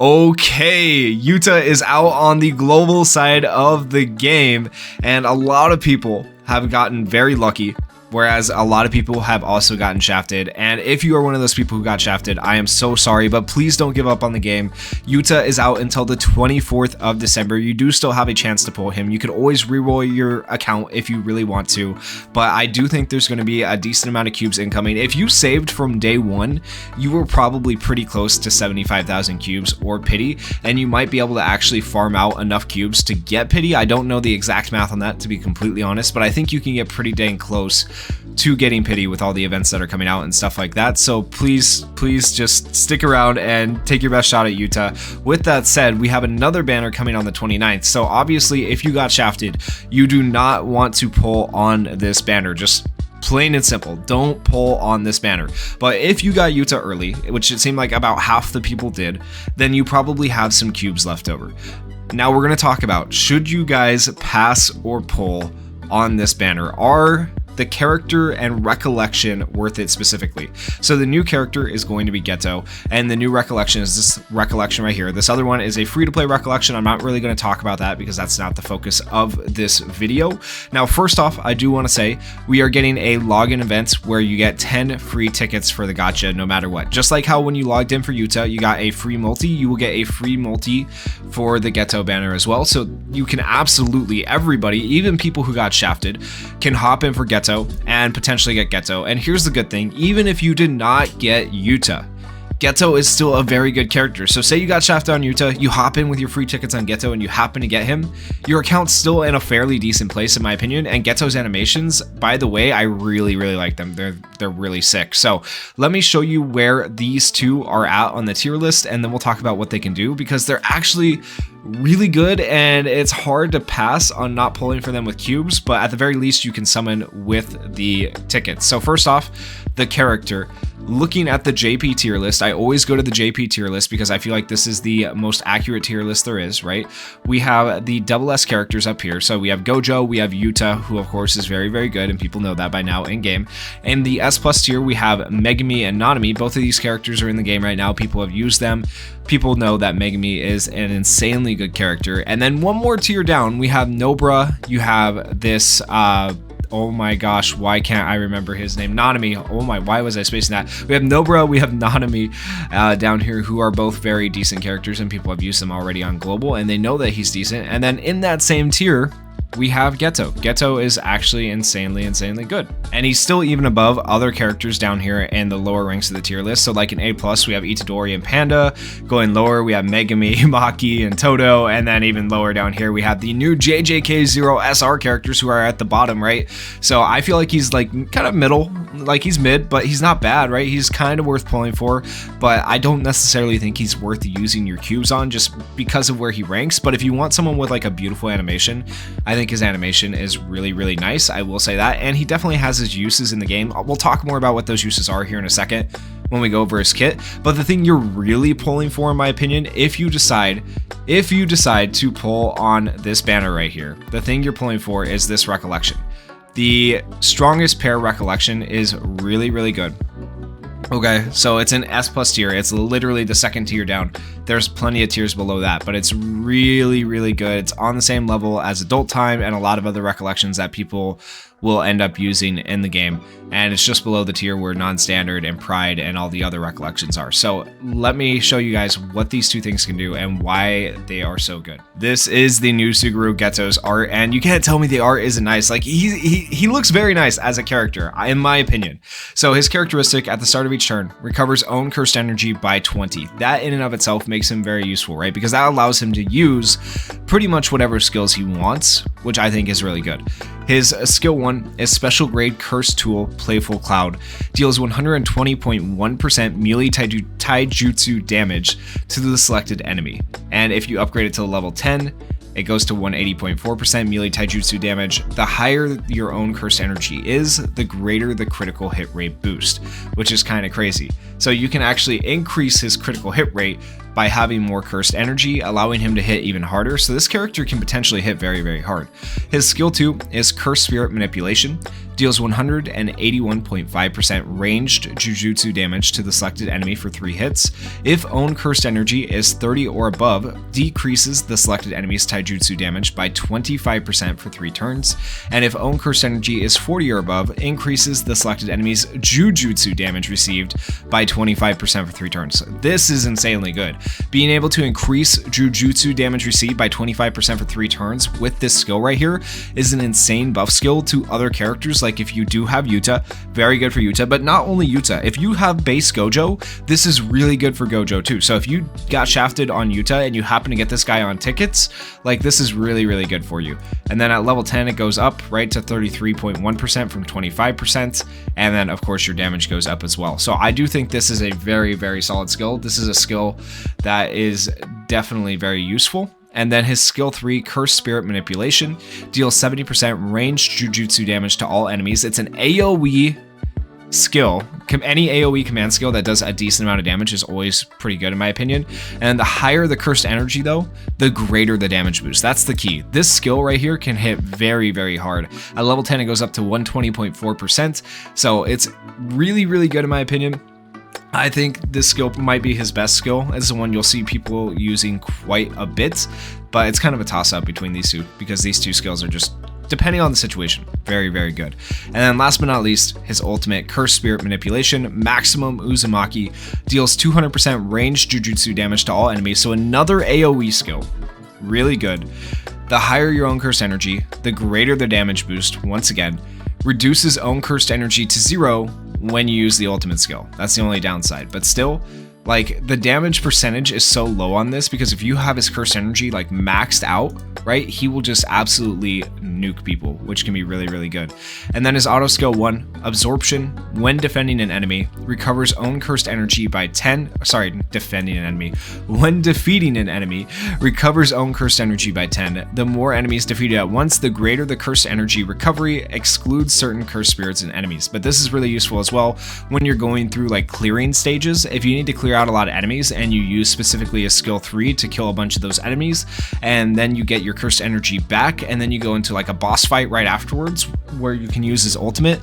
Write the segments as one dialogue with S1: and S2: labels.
S1: Okay, Yuta is out on the global side of the game, and a lot of people have gotten very lucky, whereas a lot of people have also gotten shafted. And if you are one of those people who got shafted, I am so sorry, but please don't give up on the game. Yuta is out until the 24th of December. You do still have a chance to pull him. You can always reroll your account if you really want to, but I do think there's going to be a decent amount of cubes incoming. If you saved from day one, you were probably pretty close to 75,000 cubes or pity, and you might be able to actually farm out enough cubes to get pity. I don't know the exact math on that, to be completely honest, but I think you can get pretty dang close to getting pity with all the events that are coming out and stuff like that. So please just stick around and take your best shot at Yuta. With that said, we have another banner coming on the 29th. So obviously, if you got shafted, you do not want to pull on this banner. Just plain and simple, don't pull on this banner. But if you got Yuta early, which it seemed like about half the people did, then you probably have some cubes left over. Now we're going to talk about, should you guys pass or pull on this banner? Are the character and Recollection worth it specifically? So the new character is going to be Geto, and the new Recollection is this Recollection right here. This other one is a free-to-play Recollection. I'm not really going to talk about that because that's not the focus of this video. Now, first off, I do want to say we are getting a login event where you get 10 free tickets for the gacha no matter what. Just like how when you logged in for Yuta, you got a free multi, you will get a free multi for the Geto banner as well. So you can absolutely, everybody, even people who got shafted, can hop in for Geto and potentially get Geto. And here's the good thing, even if you did not get Yuta, Geto is still a very good character. So say you got shafted on Yuta, you hop in with your free tickets on Geto and you happen to get him, your account's still in a fairly decent place in my opinion. And Geto's animations, by the way, I really like them. They're really sick. So let me show you where these two are at on the tier list, and then we'll talk about what they can do, because they're actually really good and it's hard to pass on not pulling for them with cubes, but at the very least you can summon with the tickets. So first off, the character. Looking at the JP tier list, I always go to the JP tier list because I feel like this is the most accurate tier list there is, right? We have the double S characters up here. So we have Gojo, we have Yuta, who of course is very good, and people know that by now in game. In the S plus tier, we have Megami and Nanami. Both of these characters are in the game right now. People have used them. People know that Megami is an insanely good character. And then one more tier down, we have Nobra. You have this, oh my gosh, why can't I remember his name? Nanami. Oh my, why was I spacing that? We have Nobra, we have Nanami down here, who are both very decent characters, and people have used them already on global, and they know that he's decent. And then in that same tier, we have Geto. Geto is actually insanely good. And he's still even above other characters down here in the lower ranks of the tier list. So like in A+, we have Itadori and Panda. Going lower, we have Megami, Maki, and Toto. And then even lower down here, we have the new JJK 0SR characters who are at the bottom, right? So I feel like he's like kind of middle, like he's mid, but he's not bad, right? He's kind of worth pulling for, but I don't necessarily think he's worth using your cubes on just because of where he ranks. But if you want someone with like a beautiful animation, I think his animation is really nice, I will say that, and he definitely has his uses in the game. We'll talk more about what those uses are here in a second when we go over his kit. But the thing you're really pulling for, in my opinion, if you decide to pull on this banner right here, the thing you're pulling for is this Recollection. The strongest pair Recollection is really good. Okay, so it's an S plus tier. It's literally the second tier down. There's plenty of tiers below that, but it's really good. It's on the same level as Adult Time and a lot of other Recollections that people will end up using in the game, and it's just below the tier where Non-Standard and Pride and all the other Recollections are. So let me show you guys what these two things can do and why they are so good. This is the new Suguru Geto's art, and you can't tell me the art isn't nice. Like he looks very nice as a character, in my opinion. So his characteristic at the start of each turn recovers own cursed energy by 20. That in and of itself makes him very useful, right? Because that allows him to use pretty much whatever skills he wants, which I think is really good. His skill 1 is Special Grade Curse Tool Playful Cloud. Deals 120.1% melee taijutsu damage to the selected enemy. And if you upgrade it to level 10, it goes to 180.4% melee taijutsu damage. The higher your own cursed energy is, the greater the critical hit rate boost, which is kind of crazy. So you can actually increase his critical hit rate by having more cursed energy, allowing him to hit even harder. So this character can potentially hit very, very hard. His skill 2 is Cursed Spirit Manipulation. Deals 181.5% ranged Jujutsu damage to the selected enemy for 3 hits. If own cursed energy is 30 or above, decreases the selected enemy's taijutsu damage by 25% for 3 turns. And if own cursed energy is 40 or above, increases the selected enemy's jujutsu damage received by 25% for 3 turns. This is insanely good. Being able to increase jujutsu damage received by 25% for 3 turns with this skill right here is an insane buff skill to other characters. Like if you do have Yuta, very good for Yuta, but not only Yuta. If you have base Gojo, this is really good for Gojo too. So if you got shafted on Yuta and you happen to get this guy on tickets, like this is really, really good for you. And then at level 10, it goes up right to 33.1% from 25%. And then of course your damage goes up as well. So I do think this is a very, very solid skill. This is a skill that is definitely very useful. And then his skill 3, Cursed Spirit Manipulation, deals 70% ranged Jujutsu damage to all enemies. It's an AoE skill. Any AoE command skill that does a decent amount of damage is always pretty good in my opinion. And the higher the cursed energy though, the greater the damage boost. That's the key. This skill right here can hit very, very hard. At level 10, it goes up to 120.4%. So it's really, really good in my opinion. I think this skill might be his best skill. It's the one you'll see people using quite a bit, but it's kind of a toss-up between these two because these two skills are just, depending on the situation, very, very good. And then last but not least, his ultimate, Cursed Spirit Manipulation, Maximum Uzumaki, deals 200% ranged Jujutsu damage to all enemies, so another AoE skill. Really good. The higher your own cursed energy, the greater the damage boost, once again. Reduces own cursed energy to 0 when you use the ultimate skill. That's the only downside, but still, like the damage percentage is so low on this because if you have his cursed energy like maxed out, right, he will just absolutely nuke people, which can be really, really good. And then his auto skill 1, Absorption, when defending an enemy, recovers own cursed energy by 10, defending an enemy. When defeating an enemy, recovers own cursed energy by 10. The more enemies defeated at once, the greater the cursed energy recovery, excludes certain cursed spirits and enemies. But this is really useful as well when you're going through like clearing stages. If you need to clear out a lot of enemies and you use specifically a skill 3 to kill a bunch of those enemies, and then you get your cursed energy back, and then you go into like a boss fight right afterwards where you can use his ultimate,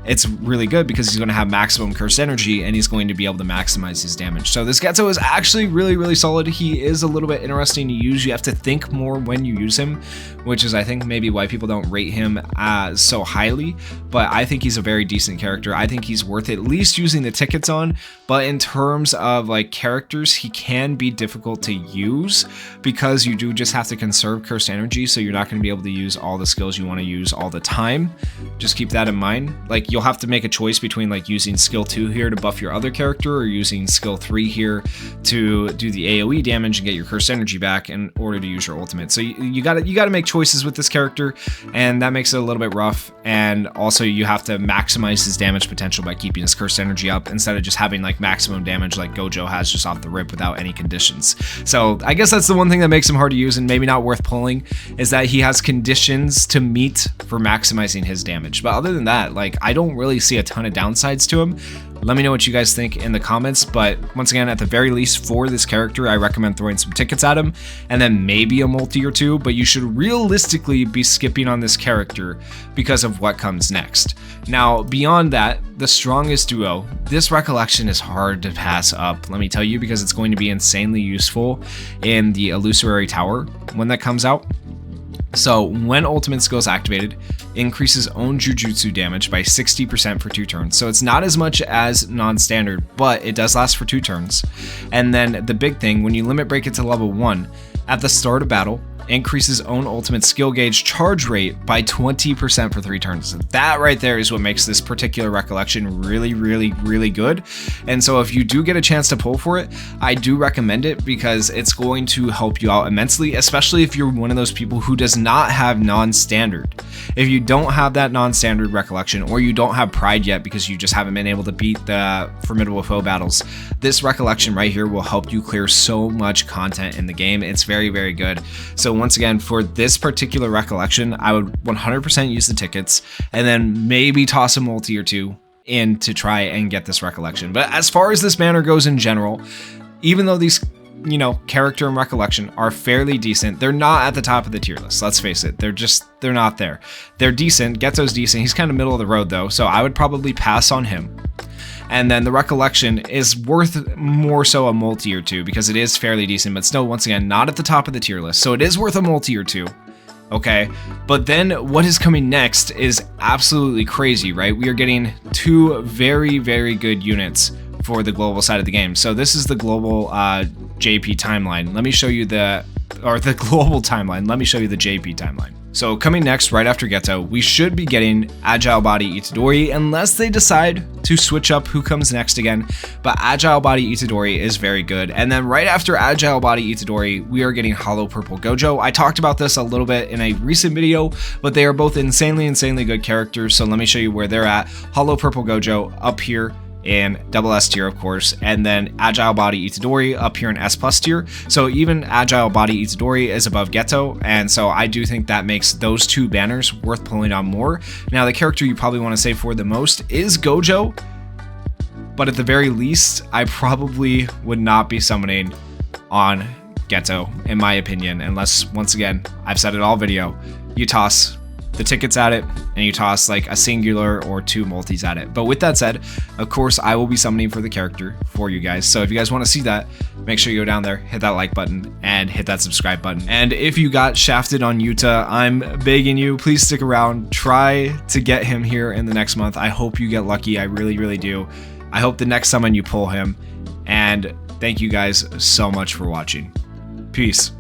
S1: it's really good because he's going to have maximum cursed energy and he's going to be able to maximize his damage. So this Geto is actually really, really solid. He is a little bit interesting to use. You have to think more when you use him, which is I think maybe why people don't rate him so highly, but I think he's a very decent character. I think he's worth at least using the tickets on, but in terms of like characters, he can be difficult to use because you do just have to conserve cursed energy, so you're not going to be able to use all the skills you want to use all the time. Just keep that in mind. Like you'll have to make a choice between like using skill 2 here to buff your other character or using skill 3 here to do the AoE damage and get your cursed energy back in order to use your ultimate. So you gotta make choices with this character, and that makes it a little bit rough. And also you have to maximize his damage potential by keeping his cursed energy up instead of just having like maximum damage like Gojo has just off the rip without any conditions. So I guess that's the one thing that makes him hard to use and maybe not worth pulling, is that he has conditions to meet for maximizing his damage. But other than that, like I don't really see a ton of downsides to him. Let me know what you guys think in the comments, but once again, at the very least for this character, I recommend throwing some tickets at him and then maybe a multi or two, but you should realistically be skipping on this character because of what comes next. Now, beyond that, the strongest duo, this Recollection is hard to pass up, let me tell you, because it's going to be insanely useful in the Illusory Tower when that comes out. So when ultimate skills activated, increases own Jujutsu damage by 60% for 2 turns. So it's not as much as non-standard, but it does last for 2 turns. And then the big thing, when you limit break it to level 1, at the start of battle, increases own ultimate skill gauge charge rate by 20% for 3 turns. That right there is what makes this particular Recollection really, really, really good. And so if you do get a chance to pull for it, I do recommend it because it's going to help you out immensely, especially if you're one of those people who does not have non-standard. If you don't have that non-standard Recollection, or you don't have Pride yet because you just haven't been able to beat the formidable foe battles, this Recollection right here will help you clear so much content in the game. It's very, very good. So once again, for this particular Recollection, I would 100% use the tickets and then maybe toss a multi or two in to try and get this Recollection. But as far as this banner goes in general, even though these you know, character and Recollection are fairly decent. They're not at the top of the tier list, let's face it. They're not there. They're decent. Geto's decent. He's kind of middle of the road though, so I would probably pass on him. And then the Recollection is worth more so a multi or two because it is fairly decent, but still, once again, not at the top of the tier list. So it is worth a multi or two. Okay, but then what is coming next is absolutely crazy, right? We are getting two very, very good units for the global side of the game. So this is the global JP timeline. Let me show you the global timeline. Let me show you the JP timeline. So coming next, right after Geto, we should be getting Agile Body Itadori unless they decide to switch up who comes next again. But Agile Body Itadori is very good. And then right after Agile Body Itadori, we are getting Hollow Purple Gojo. I talked about this a little bit in a recent video, but they are both insanely good characters. So let me show you where they're at. Hollow Purple Gojo up here in double S tier, of course, and then Agile Body Itadori up here in S plus tier. So even Agile Body Itadori is above Geto, and so I do think that makes those two banners worth pulling on more. Now, the character you probably want to save for the most is Gojo, but at the very least, I probably would not be summoning on Geto, in my opinion, unless, once again, I've said it all video, you toss the tickets at it and you toss like a singular or two multis at it. But with that said, of course, I will be summoning for the character for you guys. So if you guys want to see that, make sure you go down there, hit that like button and hit that subscribe button. And if you got shafted on Yuta, I'm begging you, please stick around, try to get him here in the next month. I hope you get lucky. I really do. I hope the next summon you pull him. And thank you guys so much for watching. Peace.